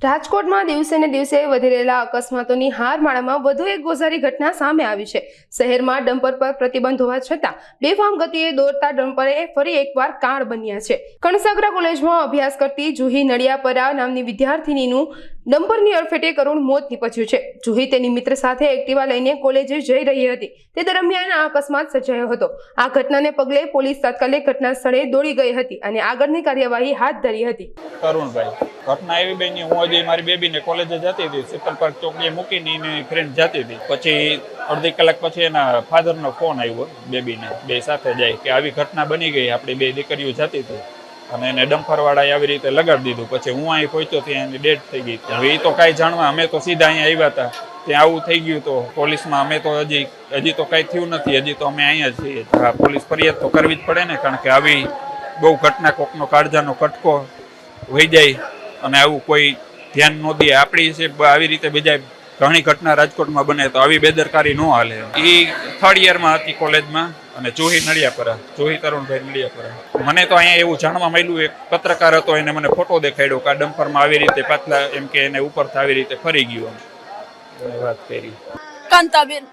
રાજકોટમાં દિવસે ને દિવસે વધી રહેલા અકસ્માતોની હારમાળામાં વધુ એક ગોઝારી ઘટના સામે આવી છે। શહેરમાં ડમ્પર પર પ્રતિબંધ હોવા છતાં બેફામ ગતિએ દોડતા ડમ્પરે ફરી એકવાર કાળ બન્યા છે। કણસાગરા કોલેજમાં અભ્યાસ કરતી જુહી નડિયાપરા નામની વિદ્યાર્થિનીનું ડમ્પરની અડફેટે કરુણ મોત નીપજ્યું છે। જુહી તેની મિત્ર સાથે એક્ટિવા લઈને કોલેજે જઈ રહી હતી, તે દરમિયાન આ અકસ્માત સર્જાયો હતો। આ ઘટનાને પગલે પોલીસ તાત્કાલિક ઘટના સ્થળે દોડી ગઈ હતી અને આગળની કાર્યવાહી હાથ ધરી હતી। તરુણભાઈ, ઘટના એવી બની, હું હજી મારી બેબીને કોલેજે જતી હતી, સિત્તલ પાર્ક ચોકડીએ મૂકીને એની ફ્રેન્ડ જતી હતી। પછી અડધી કલાક પછી એના ફાધરનો ફોન આવ્યો બેબીને, બે સાથે જાય કે આવી ઘટના બની ગઈ, આપણી બે દીકરીઓ જતી હતી અને એને ડમ્પરવાળાએ આવી રીતે લગાડી દીધું। પછી હું અહીં પહોંચ્યો ત્યાં એની ડેથ થઈ ગઈ। હવે એ તો કાંઈ જાણવા, અમે તો સીધા અહીંયા આવ્યા હતા, ત્યાં આવું થઈ ગયું તો પોલીસમાં અમે તો હજી તો કાંઈ થયું નથી, હજી તો અમે અહીંયા જ છીએ। હા, પોલીસ ફરિયાદ તો કરવી જ પડે ને, કારણ કે આવી બહુ ઘટના, કોકનો કાળજાનો કટકો વહી જાય અને આવું કોઈ ધ્યાન ન દે। આપણી છે આવી રીતે બીજા ઘણી ઘટના રાજકોટમાં બને તો આવી બેદરકારી ન હાલે। એ થર્ડ યરમાં હતી કોલેજમાં અને જુહી નડિયાપરા, જુહી તરુણભાઈ નડિયાપરા। મને તો અહીંયા એવું જાણવા મળ્યું, એક પત્રકાર હતો, એને મને ફોટો દેખાડ્યો કે આ ડમ્પરમાં આવી રીતે પાછલા એમ કે એને ઉપરથી આવી રીતે ફરી ગયું, વાત કરી। કાંતાબેન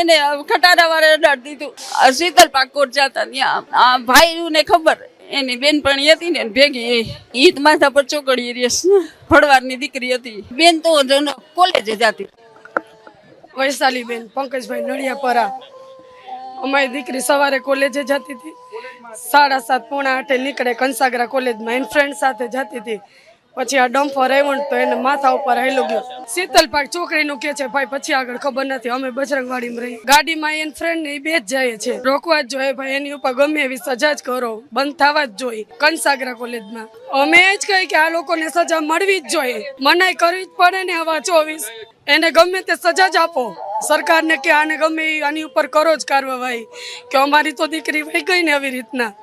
એને ખટારા વાળા અડાડી દીધું, શીતલ પાકોટ જતા ત્યાં ભાઈ ને ખબર, એની બેનપણી હતી ને ભેગી, ઈદ માથા પર ચોકડી રેસ ફળવારની દીકરી હતી, બેન તો કોલેજે જતી। વૈશાલી બેન, પંકજભાઈ નડિયાપરા, અમારી દીકરી સવારે કોલેજે જતી હતી, 7:30 પોણા 8 નીકળે કંસાગરા કોલેજમાં, એની ફ્રેન્ડ સાથે જતી હતી। પછી આ ડમ્પર આવ્યો તો એને માથા ઉપર હેલો ગયો, શીતલ પાર્ક ચોકડીનું કે છે ભાઈ, પછી આગળ ખબર નથી। અમે બજરંગવાડીમાં રહી, ગાડીમાં એની ફ્રેન્ડ ને બે જ જાય છે, રોકવા જ જોઈએ ભાઈ, એની ઉપર ગમે એવી સજા જ કરો, બંધ થવા જ જોઈએ। કંસાગરા કોલેજમાં અમે એ જ કહી કે આ લોકોને સજા મળવી જ જોઈએ, મનાઈ કરવી જ પડે ને। હવા 24 એને ગમે તે સજા જ આપો સરકારને, કે આને ગમે આની ઉપર કરો જ કાર્યવાહી, કે અમારી તો દીકરી વહી ગઈ ને આવી રીતના।